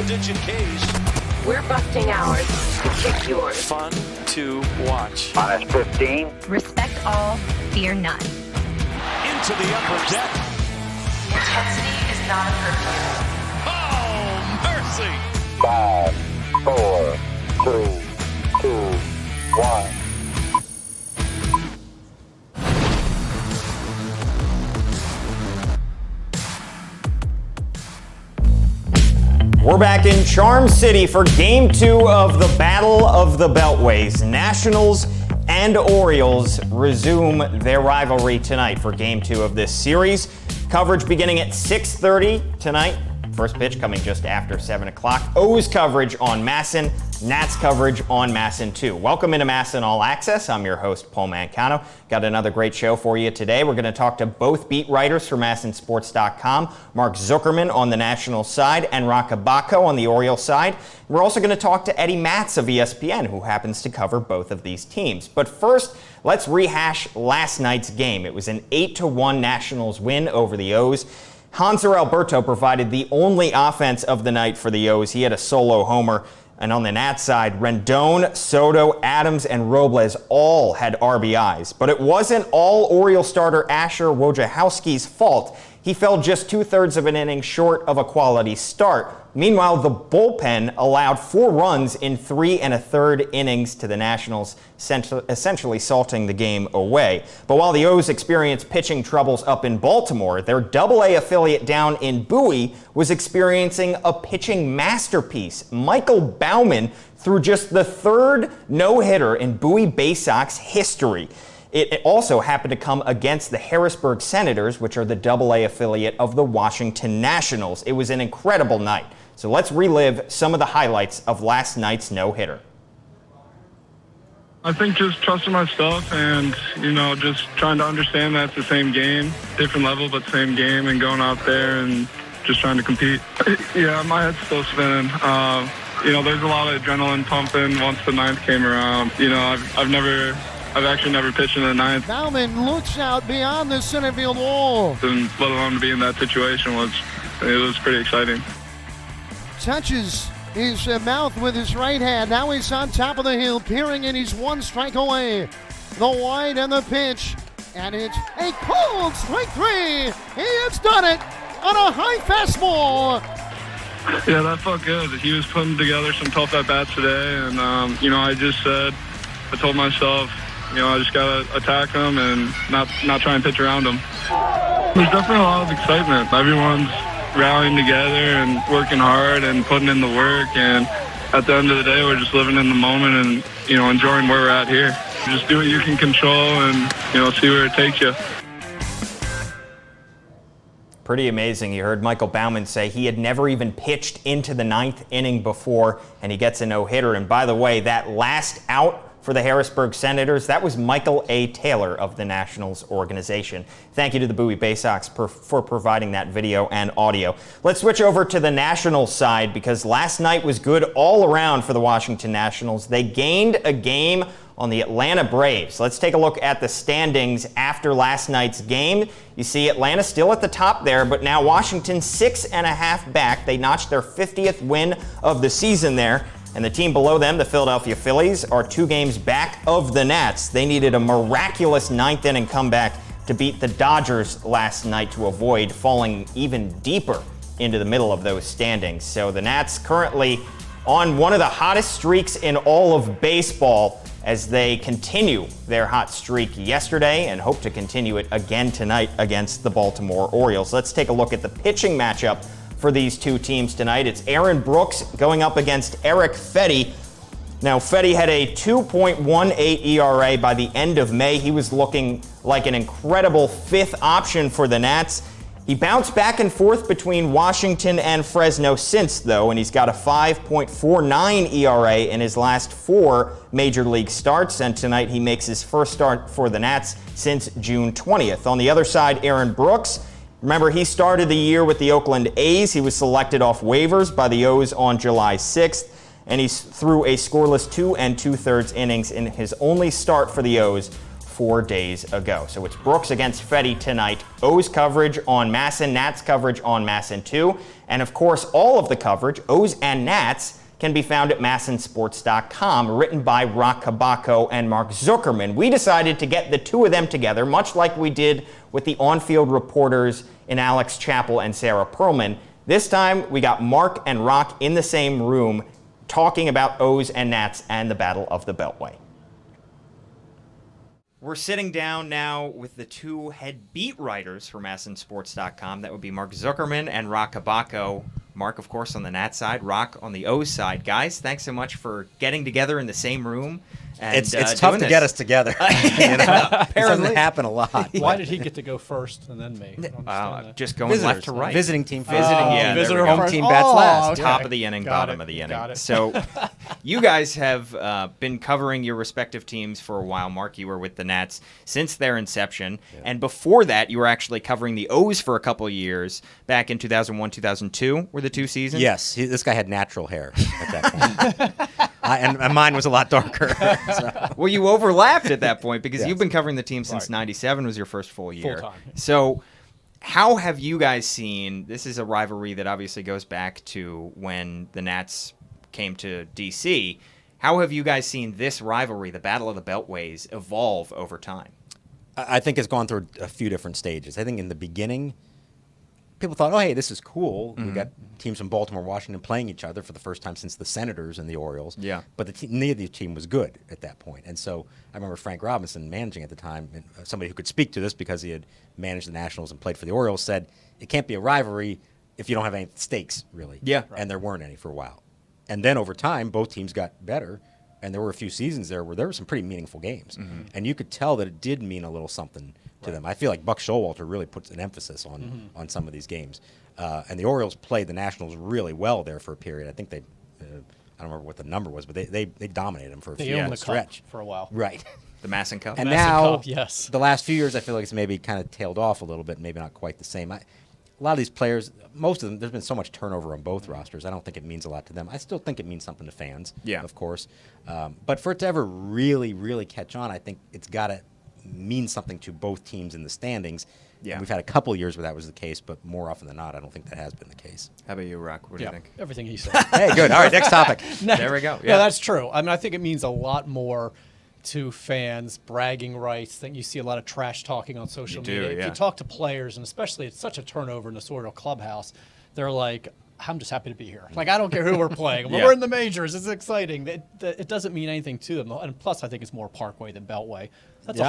double-digit Ks. We're busting ours to kick yours. Fun to watch. Minus 15. Respect all, fear none. Into the upper deck. Intensity is not a curfew. Oh, mercy! 5, 4, 3, 2, 1. We're back in Charm City for Game 2 of the Battle of the Beltways. Nationals and Orioles resume their rivalry tonight for Game 2 of this series. Coverage beginning at 6:30 tonight. First pitch coming just after 7 o'clock. O's coverage on MASN, Nats coverage on MASN 2. Welcome into MASN All Access. I'm your host, Paul Mancano. Got another great show for you today. We're going to talk to both beat writers for MASNsports.com, Mark Zuckerman on the National side and Raka Bako on the Orioles side. We're also going to talk to Eddie Matz of ESPN, who happens to cover both of these teams. But first, let's rehash last night's game. It was an 8-1 Nationals win over the O's. Hanser Alberto provided the only offense of the night for the O's. He had a solo homer. And on the Nats side, Rendon, Soto, Adams, and Robles all had RBIs. But it wasn't all Oriole starter Asher Wojciechowski's fault. He fell just 2/3 of an inning short of a quality start. Meanwhile, the bullpen allowed 4 runs in 3 1/3 innings to the Nationals, essentially salting the game away. But while the O's experienced pitching troubles up in Baltimore, their Double-A affiliate down in Bowie was experiencing a pitching masterpiece. Michael Baumann threw just the 3rd no-hitter in Bowie Bay Sox history. It also happened to come against the Harrisburg Senators, which are the Double-A affiliate of the Washington Nationals. It was an incredible night. So let's relive some of the highlights of last night's no-hitter. I think just trusting myself and, just trying to understand that it's the same game, different level, but same game, and going out there and just trying to compete. Yeah, my head's still spinning. There's a lot of adrenaline pumping once the 9th came around. I've actually never pitched in the 9th. Baumann looks out beyond the center field wall. And let alone to be in that situation was pretty exciting. Touches his mouth with his right hand. Now he's on top of the hill, peering in. He's 1 strike away. The wide and the pitch. And it's a cold strike 3. He has done it on a high fastball. Yeah, that felt good. He was putting together some tough at-bats today. And, I told myself, I just got to attack him and not try and pitch around him. There's definitely a lot of excitement. Everyone's rallying together and working hard and putting in the work. And at the end of the day, we're just living in the moment and, enjoying where we're at here. Just do what you can control and, see where it takes you. Pretty amazing. You heard Michael Baumann say he had never even pitched into the 9th inning before, and he gets a no-hitter. And by the way, that last out for the Harrisburg Senators, that was Michael A. Taylor of the Nationals organization. Thank you to the Bowie Bay Sox for providing that video and audio. Let's switch over to the Nationals side because last night was good all around for the Washington Nationals. They gained a game on the Atlanta Braves. Let's take a look at the standings after last night's game. You see Atlanta still at the top there, but now Washington 6.5 back. They notched their 50th win of the season there. And the team below them, the Philadelphia Phillies, are 2 games back of the Nats. They needed a miraculous 9th inning comeback to beat the Dodgers last night to avoid falling even deeper into the middle of those standings. So the Nats currently on one of the hottest streaks in all of baseball as they continue their hot streak yesterday and hope to continue it again tonight against the Baltimore Orioles. Let's take a look at the pitching matchup for these two teams tonight. It's Aaron Brooks going up against Eric Fedde. Now, Fedde had a 2.18 ERA by the end of May. He was looking like an incredible 5th option for the Nats. He bounced back and forth between Washington and Fresno since, though, and he's got a 5.49 ERA in his last 4 major league starts, and tonight he makes his first start for the Nats since June 20th. On the other side, Aaron Brooks. Remember, he started the year with the Oakland A's. He was selected off waivers by the O's on July 6th, and he threw a scoreless 2 2/3 innings in his only start for the O's 4 days ago. So it's Brooks against Fetty tonight. O's coverage on MASN, Nats coverage on MASN 2. And of course, all of the coverage, O's and Nats, can be found at MASNsports.com, written by Rock Kabako and Mark Zuckerman. We decided to get the two of them together, much like we did with the on-field reporters in Alex Chappell and Sarah Perlman. This time, we got Mark and Rock in the same room talking about O's and Nats and the Battle of the Beltway. We're sitting down now with the two head beat writers for MASNsports.com. That would be Mark Zuckerman and Rock Kabako. Mark, of course, on the Nats side, Rock on the O's side. Guys, thanks so much for getting together in the same room. And, it's tough to get us together. It doesn't happen a lot. Why did he get to go first and then me? Just going left to right. Visiting team. Yeah, visitor home team bats last. Top of the inning, bottom of the inning. So you guys have been covering your respective teams for a while. Mark, you were with the Nats since their inception. Yeah. And before that, you were actually covering the O's for a couple of years. Back in 2001, 2002 were the 2 seasons? Yes. This guy had natural hair at that point. And mine was a lot darker. So. Well, you overlapped at that point because Yes. you've been covering the team since '97 was your first full year. Full time. So how have you guys seen, this is a rivalry that obviously goes back to when the Nats came to D.C. How have you guys seen this rivalry, the Battle of the Beltways, evolve over time? I think it's gone through a few different stages. I think in the beginning, people thought, oh, hey, this is cool. We got teams from Baltimore, Washington playing each other for the first time since the Senators and the Orioles. Yeah. But neither the team was good at that point. And so I remember Frank Robinson managing at the time, and somebody who could speak to this because he had managed the Nationals and played for the Orioles, said it can't be a rivalry if you don't have any stakes, really. Yeah. And there weren't any for a while. And then over time, both teams got better. And there were a few seasons there where there were some pretty meaningful games. And you could tell that it did mean a little something to them. I feel like Buck Showalter really puts an emphasis on some of these games. And the Orioles played the Nationals really well there for a period. I think they, I don't remember what the number was, but they dominated them for a few owned the stretch. Cup for a while. Right. The MASN Cup? And MASN now, Cup, yes. the last few years, I feel like it's maybe kind of tailed off a little bit, maybe not quite the same. A lot of these players, most of them, there's been so much turnover on both rosters. I don't think it means a lot to them. I still think it means something to fans, of course. But for it to ever really, really catch on, I think it's got to mean something to both teams in the standings. Yeah. We've had a couple of years where that was the case, but more often than not, I don't think that has been the case. How about you, Rock? What do you think? Everything he said. Hey, good. All right, next topic. There we go. Yeah, that's true. I mean, I think it means a lot more to fans, bragging rights. I think you see a lot of trash talking on social media. If you talk to players, and especially it's such a turnover in this Oriole clubhouse, they're like, I'm just happy to be here. Like, I don't care who we're playing. We're in the majors. It's exciting. It doesn't mean anything to them. And plus, I think it's more Parkway than Beltway. That's a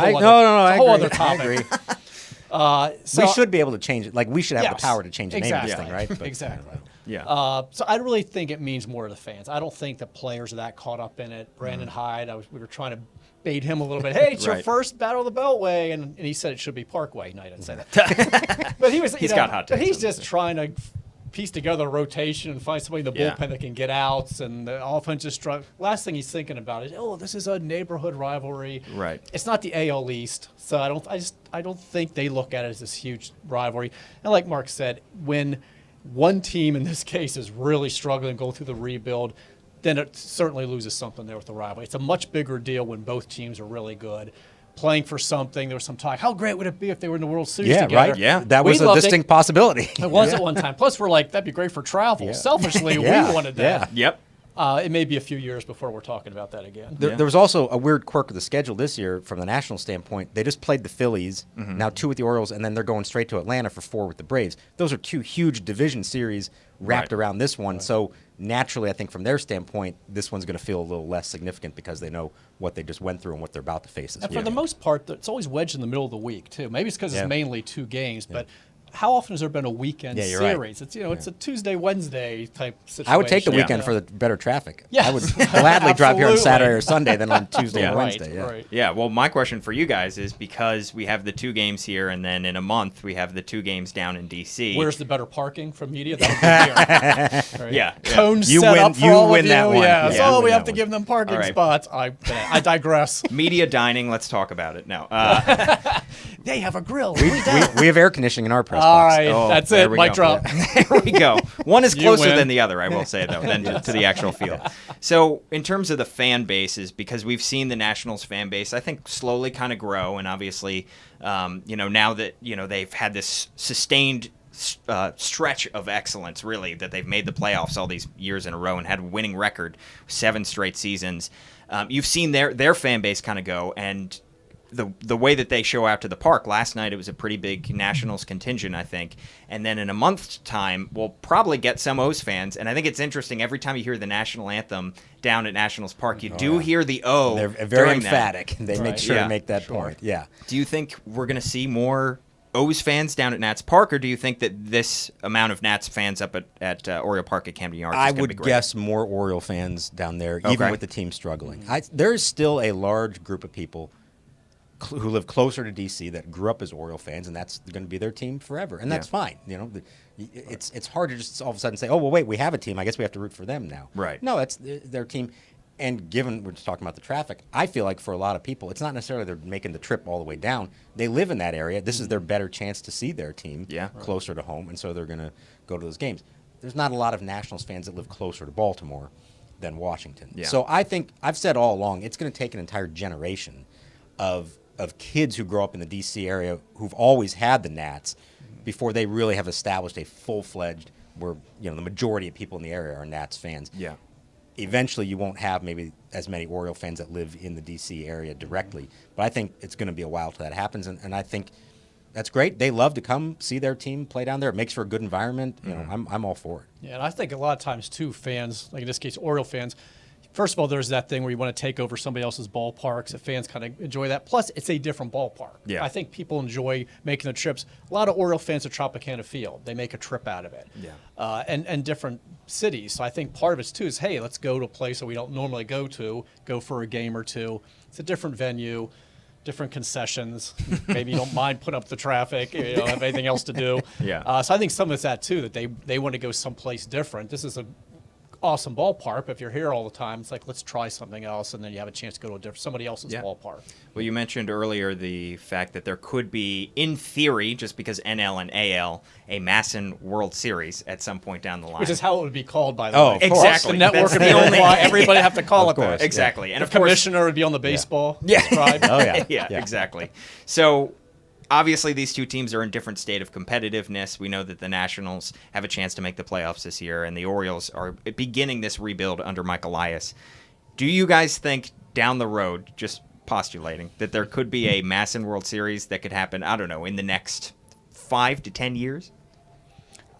whole other topic. I agree. So we should be able to change it. Like, we should have the power to change the name of this thing, right? But, exactly. Yeah. So I really think it means more to the fans. I don't think the players are that caught up in it. Brandon Hyde, we were trying to bait him a little bit. Hey, it's your first Battle of the Beltway, and he said it should be Parkway. No, I didn't say that. But he was, He's got hot takes. But he's just trying to piece together a rotation and find somebody in the bullpen that can get outs, and the offense is struck. Last thing he's thinking about is, oh, this is a neighborhood rivalry. Right. It's not the AL East, so I don't think they look at it as this huge rivalry. And like Mark said, when one team in this case is really struggling, going through the rebuild, then it certainly loses something there with the rivalry. It's a much bigger deal when both teams are really good, playing for something. There was some talk, how great would it be if they were in the World Series together? Right. Yeah, that was a distinct possibility. It was at one time. Plus, we're like, that'd be great for travel. Selfishly, we wanted that. Yep. It may be a few years before we're talking about that again. There was also a weird quirk of the schedule this year from the national standpoint. They just played the Phillies, now 2 with the Orioles, and then they're going straight to Atlanta for 4 with the Braves. Those are 2 huge division series wrapped around this one. So naturally, I think from their standpoint, this one's going to feel a little less significant because they know what they just went through and what they're about to face this week. And for the most part, it's always wedged in the middle of the week, too. Maybe it's because it's mainly 2 games, but how often has there been a weekend series? Right. It's it's a Tuesday, Wednesday type situation. I would take the weekend for the better traffic. Yes. I would gladly drive here on Saturday or Sunday than on Tuesday or Wednesday. Right. Yeah, well, my question for you guys is because we have the 2 games here, and then in a month we have the 2 games down in D.C. Where's the better parking from media? That would be here. Right. Yeah. Cones You set win- up for you all win of that you. one. Yeah. Yeah, So you win we have that to one. give them parking All right. spots. I digress. Media dining, let's talk about it now. They have a grill. We don't. We have air conditioning in our press All box. right, Oh, that's there it. we Mic go. drop. There we go. One is You closer win. than the other, I will say, though, than to the actual field. So in terms of the fan bases, because we've seen the Nationals fan base, I think, slowly kind of grow. And obviously, now that, they've had this sustained stretch of excellence, really, that they've made the playoffs all these years in a row and had a winning record, 7 straight seasons. You've seen their fan base kind of go, and the way that they show out to the park. Last night it was a pretty big Nationals contingent, I think. And then in a month's time, we'll probably get some O's fans. And I think it's interesting, every time you hear the national anthem down at Nationals Park, you do hear the O. They're very during that. emphatic. They make sure to make that point. Yeah. Do you think we're going to see more O's fans down at Nats Park, or do you think that this amount of Nats fans up at Oriole Park at Camden Yards is I going to be would great? guess more Oriole fans down there, even Okay. with the team struggling. There is still a large group of people who live closer to D.C. that grew up as Oriole fans, and that's going to be their team forever, and that's fine. It's hard to just all of a sudden say, oh, well, wait, we have a team. I guess we have to root for them now. Right. No, that's their team. And given we're just talking about the traffic, I feel like for a lot of people, it's not necessarily they're making the trip all the way down. They live in that area. This is their better chance to see their team closer to home, and so they're going to go to those games. There's not a lot of Nationals fans that live closer to Baltimore than Washington. Yeah. So I think I've said all along, it's going to take an entire generation of kids who grow up in the D.C. area who've always had the Nats before they really have established a full-fledged where the majority of people in the area are Nats fans. Yeah. Eventually, you won't have maybe as many Oriole fans that live in the D.C. area directly. But I think it's going to be a while till that happens, and I think that's great. They love to come see their team play down there. It makes for a good environment. I'm all for it. Yeah, and I think a lot of times, too, fans, like in this case, Oriole fans, first of all, there's that thing where you want to take over somebody else's ballpark, so fans kind of enjoy that. Plus, it's a different ballpark. Yeah. I think people enjoy making the trips. A lot of Oriole fans at Tropicana Field. They make a trip out of it. Yeah. And different cities. So I think part of it, too, is, hey, let's go to a place that we don't normally go for a game or two. It's a different venue, different concessions. Maybe you don't mind putting up the traffic. You don't have anything else to do. Yeah. So I think some of it's that, too, that they want to go someplace different. This is a awesome ballpark. But if you're here all the time, it's like, let's try something else, and then you have a chance to go to somebody else's ballpark. Well, you mentioned earlier the fact that there could be, in theory, just because NL and AL, a MASN World Series at some point down the line. Which is how it would be called, by the Oh, way. of course. Exactly. The network That's would the be only- why everybody have to call it course. that. Exactly. And The of course, commissioner would be on the baseball. Yeah. Described. Oh, yeah. yeah, exactly. So obviously these two teams are in different state of competitiveness. We know that the Nationals have a chance to make the playoffs this year, and the Orioles are beginning this rebuild under Mike Elias. Do you guys think down the road, just postulating, that there could be a MASN World Series that could happen, I don't know, in the next 5 to 10 years?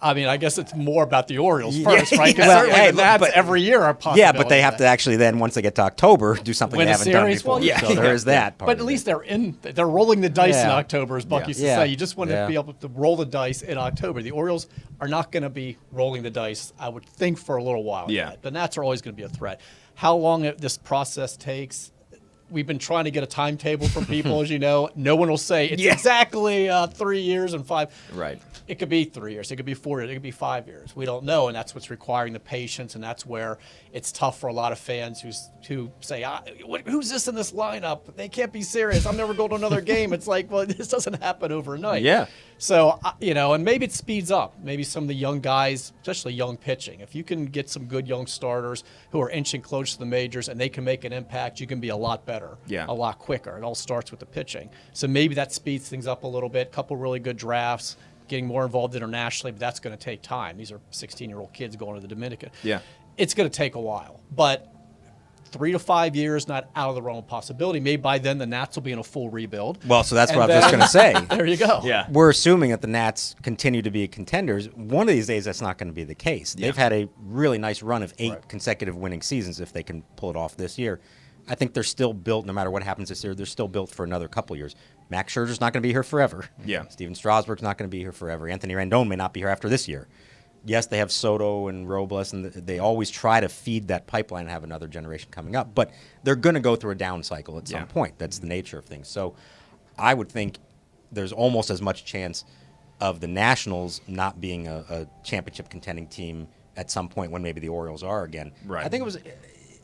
I mean, I guess it's more about the Orioles first, Yeah, right? Because yeah. certainly Hey, the Nats but- every year are possible. Yeah, but they have to actually then, once they get to October, do something Win they a haven't done series? before. Well, yeah. So there is that part. But at least they're rolling the dice in Yeah. October, as Buck used to Yeah. say. You just want to Yeah. be able to roll the dice in October. The Orioles are not going to be rolling the dice, I would think, for a little while. Yeah. Yet. The Nats are always going to be a threat. How long this process takes, we've been trying to get a timetable from people, as you know. No one will say it's exactly 3 years and 5. Right. It could be 3 years. It could be 4 years. It could be 5 years. We don't know, and that's what's requiring the patience, and that's where it's tough for a lot of fans who say, who's this in this lineup? They can't be serious. I'm never going to another game. It's like, well, this doesn't happen overnight. Yeah. So, and maybe it speeds up. Maybe some of the young guys, especially young pitching, if you can get some good young starters who are inching close to the majors and they can make an impact, you can be a lot better, a lot quicker. It all starts with the pitching. So maybe that speeds things up a little bit. Couple really good drafts, getting more involved internationally, but that's going to take time. These are 16-year-old kids going to the Dominican. Yeah. It's going to take a while, but 3 to 5 years, not out of the realm of possibility. Maybe by then the Nats will be in a full rebuild. Well, so that's And what I was just then- going to say. There you go. Yeah. We're assuming that the Nats continue to be contenders. One of these days, that's not going to be the case. They've had a really nice run of 8 consecutive winning seasons if they can pull it off this year. I think they're still built, no matter what happens this year, they're still built for another couple years. Max Scherzer's not going to be here forever. Yeah. Steven Strasburg's not going to be here forever. Anthony Rendon may not be here after this year. Yes, they have Soto and Robles, and they always try to feed that pipeline and have another generation coming up. But they're going to go through a down cycle at some point. That's the nature of things. So I would think there's almost as much chance of the Nationals not being a championship contending team at some point when maybe the Orioles are again. Right. I think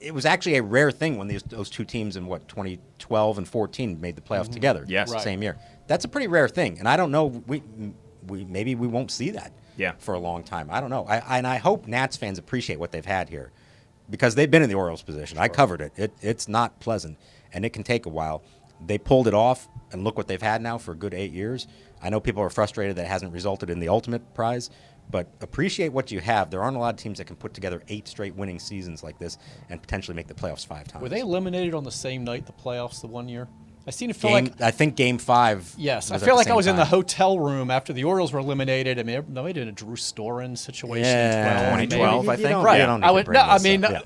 it was actually a rare thing when those two teams in 2012 and 14 made the playoffs together. Yes. The same year. that's a pretty rare thing, and I don't know. We maybe we won't see that for a long time. I don't know. I hope Nats fans appreciate what they've had here, because they've been in the Orioles' position. I covered it. It's not pleasant, and it can take a while. They pulled it off, and look what they've had now for a good 8 years. I know people are frustrated that it hasn't resulted in the ultimate prize, but appreciate what you have. There aren't a lot of teams that can put together 8 straight winning seasons like this and potentially make the playoffs 5 times. Were they eliminated on the same night, the playoffs, the one year? I think Game 5. Yes, I feel like I was in the hotel room after the Orioles were eliminated. I mean, they did a Drew Storen situation in 2012, I think. Right.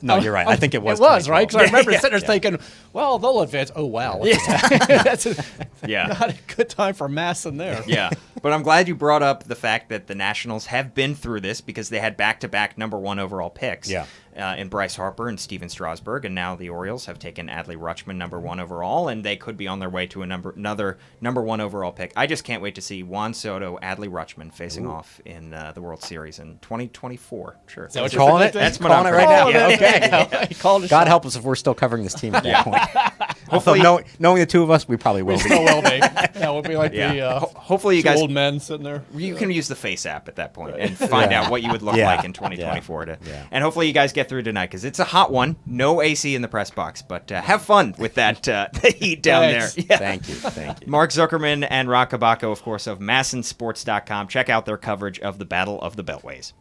No, you're right. I think it was. It was, right? Because I remember sitting there thinking, well, they'll advance. Oh, wow. That's not a good time for MASN there. Yeah. But I'm glad you brought up the fact that the Nationals have been through this, because they had back-to-back #1 overall picks. Yeah. In Bryce Harper and Steven Strasburg, and now the Orioles have taken Adley Rutschman #1 overall, and they could be on their way to another #1 overall pick. I just can't wait to see Juan Soto, Adley Rutschman facing off in the World Series in 2024. Sure. Is that what you're calling it? That's what calling I'm it right now. Yeah, okay. God help us if we're still covering this team at that point. Hopefully, knowing the two of us, we probably will be. Still will be. Yeah, we'll be like the hopefully you guys old men sitting there. You can use the Face app at that point and find out what you would look like in 2024. And hopefully you guys get through tonight, because it's a hot one. No AC in the press box, but have fun with that the heat down there. Yeah. Thank you. Mark Zuckerman and Rock Kabako, of course, of MASNsports.com. Check out their coverage of the Battle of the Beltways.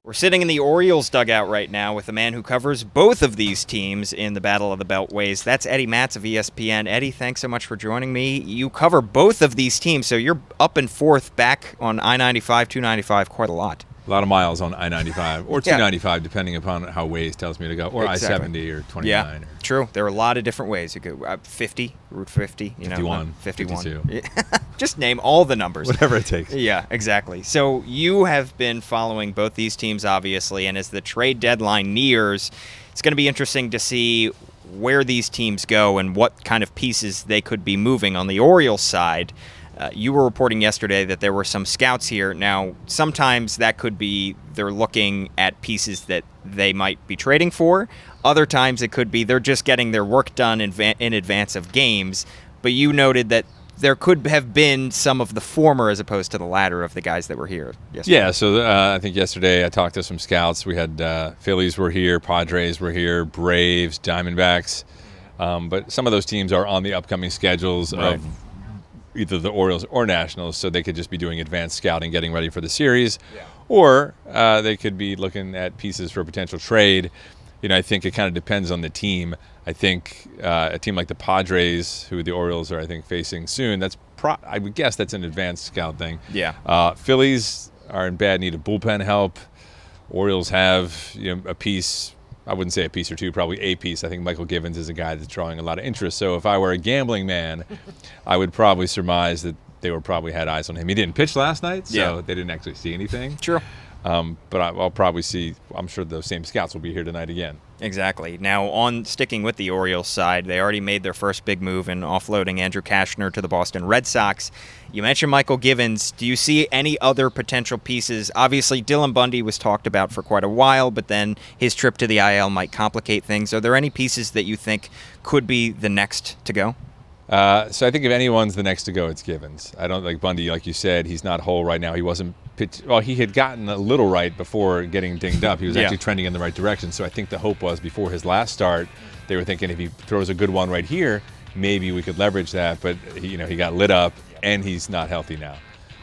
We're sitting in the Orioles dugout right now with a man who covers both of these teams in the Battle of the Beltways. That's Eddie Matz of ESPN. Eddie, thanks so much for joining me. You cover both of these teams, so you're up and forth back on I-95, 295 quite a lot. A lot of miles on I-95 or 295, depending upon how Waze tells me to go, or I-70 or 29. Yeah, true. There are a lot of different ways. You could 50, Route 50, 51, 51. 52. Just name all the numbers. Whatever it takes. Yeah, exactly. So you have been following both these teams, obviously, and as the trade deadline nears, it's going to be interesting to see where these teams go and what kind of pieces they could be moving on the Orioles side. You were reporting yesterday that there were some scouts here. Now, sometimes that could be they're looking at pieces that they might be trading for. Other times it could be they're just getting their work done in advance of games. But you noted that there could have been some of the former as opposed to the latter of the guys that were here yesterday. Yeah, so I think yesterday I talked to some scouts. We had Phillies were here, Padres were here, Braves, Diamondbacks. But some of those teams are on the upcoming schedules of either the Orioles or Nationals, so they could just be doing advanced scouting, getting ready for the series, or they could be looking at pieces for a potential trade. I think it kind of depends on the team. I think a team like the Padres, who the Orioles are, I think, facing soon, I would guess that's an advanced scout thing. Yeah. Phillies are in bad need of bullpen help. Orioles have a piece. I wouldn't say a piece or two, probably a piece. I think Michael Givens is a guy that's drawing a lot of interest. So if I were a gambling man, I would probably surmise that they were probably had eyes on him. He didn't pitch last night, so they didn't actually see anything. True. But I'll probably see. I'm sure those same scouts will be here tonight again. Exactly. Now, on sticking with the Orioles side, they already made their first big move in offloading Andrew Cashner to the Boston Red Sox. You mentioned Michael Givens. Do you see any other potential pieces? Obviously, Dylan Bundy was talked about for quite a while, but then his trip to the IL might complicate things. Are there any pieces that you think could be the next to go? So I think if anyone's the next to go, it's Givens. I don't like Bundy, like you said. He's not whole right now. He wasn't well, he had gotten a little right before getting dinged up. He was actually trending in the right direction. So I think the hope was before his last start, they were thinking if he throws a good one right here, maybe we could leverage that. But he got lit up, and he's not healthy now.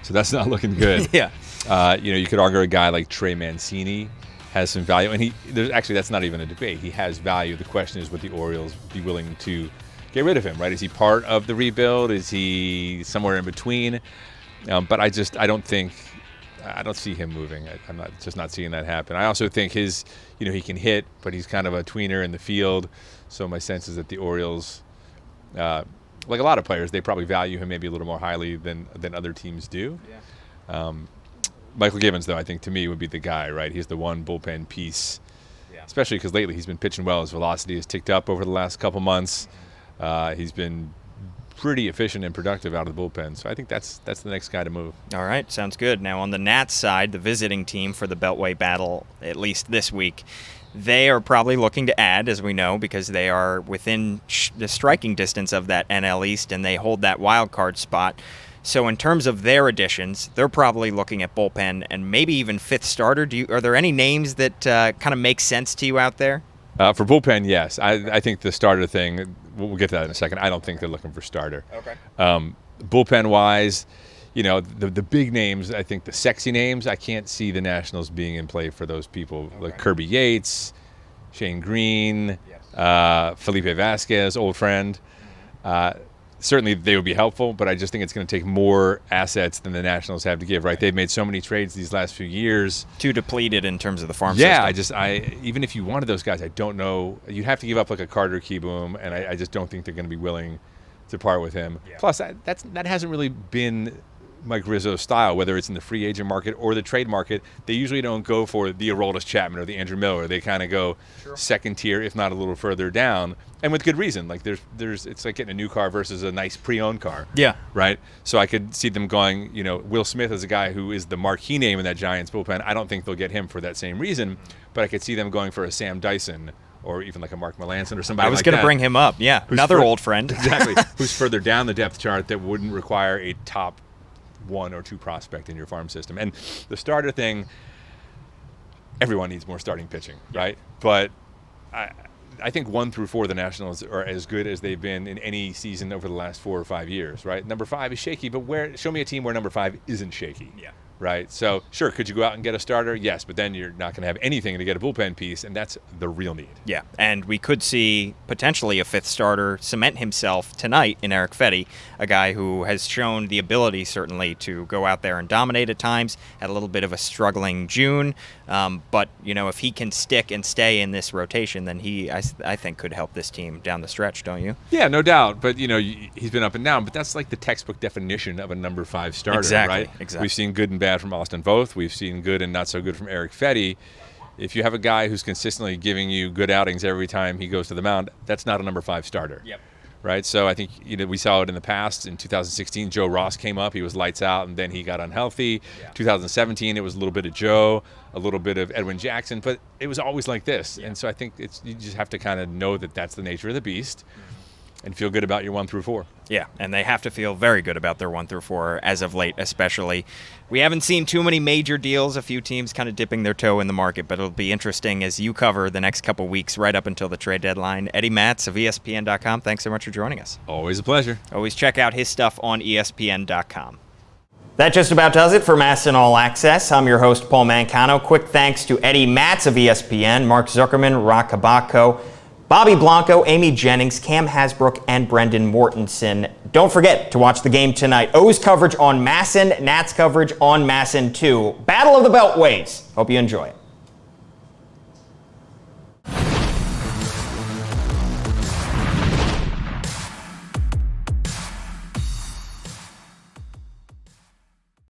So that's not looking good. You could argue a guy like Trey Mancini has some value, and that's not even a debate. He has value. The question is, would the Orioles be willing to get rid of him, right? Is he part of the rebuild? Is he somewhere in between? But I don't see him moving. I'm not seeing that happen. I also think he can hit, but he's kind of a tweener in the field. So my sense is that the Orioles, like a lot of players, they probably value him maybe a little more highly than other teams do. Michael Givens, though, I think to me would be the guy, right? He's the one bullpen piece, especially because lately he's been pitching well. His velocity has ticked up over the last couple months. He's been pretty efficient and productive out of the bullpen. So I think that's the next guy to move. All right, sounds good. Now on the Nats side, the visiting team for the Beltway Battle, at least this week, They are probably looking to add, as we know, because they are within the striking distance of that NL East, and they hold that wild card spot. So in terms of their additions, they're probably looking at bullpen and maybe even fifth starter. Are there any names that kind of make sense to you out there? For bullpen, yes. I think the starter thing, we'll get to that in a second. I don't think they're looking for starter. Okay. Bullpen-wise, the big names, I think the sexy names, I can't see the Nationals being in play for those people. Okay. Like Kirby Yates, Shane Green, Felipe Vasquez, old friend. Certainly they would be helpful, but I just think it's going to take more assets than the Nationals have to give, right? They've made so many trades these last few years. Too depleted in terms of the farm system. Yeah, even if you wanted those guys, I don't know. You'd have to give up like a Carter Kieboom, and I just don't think they're going to be willing to part with him. Yeah. Plus, that hasn't really been Mike Rizzo's style, whether it's in the free agent market or the trade market. They usually don't go for the Aroldis Chapman or the Andrew Miller. They kind of go second tier, if not a little further down, and with good reason. Like it's like getting a new car versus a nice pre-owned car. Yeah. Right. So I could see them going. Will Smith is a guy who is the marquee name in that Giants bullpen. I don't think they'll get him for that same reason, but I could see them going for a Sam Dyson or even like a Mark Melanson or somebody. I was going to bring him up. Yeah, another old friend. Exactly. Who's further down the depth chart that wouldn't require a top 1 or 2 prospect in your farm system. And the starter thing, everyone needs more starting pitching, right? But I think 1 through 4 the Nationals are as good as they've been in any season over the last 4 or 5 years, right? Number 5 is shaky, but show me a team where number 5 isn't shaky. Yeah. Right? So, sure, could you go out and get a starter? Yes, but then you're not going to have anything to get a bullpen piece, and that's the real need. Yeah, and we could see potentially a fifth starter cement himself tonight in Eric Fetty, a guy who has shown the ability, certainly, to go out there and dominate at times, had a little bit of a struggling June, but, if he can stick and stay in this rotation, then I think, could help this team down the stretch, don't you? Yeah, no doubt, but, he's been up and down, but that's like the textbook definition of a number 5 starter, right? Exactly. We've seen good and bad from Austin Voth. We've seen good and not so good from Eric Fetty. If you have a guy who's consistently giving you good outings every time he goes to the mound, that's not a number 5 starter. Yep. Right? So I think we saw it in the past. In 2016, Joe Ross came up. He was lights out, and then he got unhealthy. Yeah. 2017, it was a little bit of Joe, a little bit of Edwin Jackson, but it was always like this. Yeah. And so I think you just have to kind of know that that's the nature of the beast. And feel good about your 1 through 4. Yeah, and they have to feel very good about their 1 through 4 as of late, especially. We haven't seen too many major deals, a few teams kind of dipping their toe in the market, but it'll be interesting as you cover the next couple weeks right up until the trade deadline. Eddie Matz of ESPN.com, thanks so much for joining us. Always a pleasure. Always check out his stuff on ESPN.com. That just about does it for MASN All Access. I'm your host, Paul Mancano. Quick thanks to Eddie Matz of ESPN, Mark Zuckerman, Rock Kabako, Bobby Blanco, Amy Jennings, Cam Hasbrook, and Brendan Mortensen. Don't forget to watch the game tonight. O's coverage on MASN, Nats coverage on MASN 2. Battle of the Beltways. Hope you enjoy it.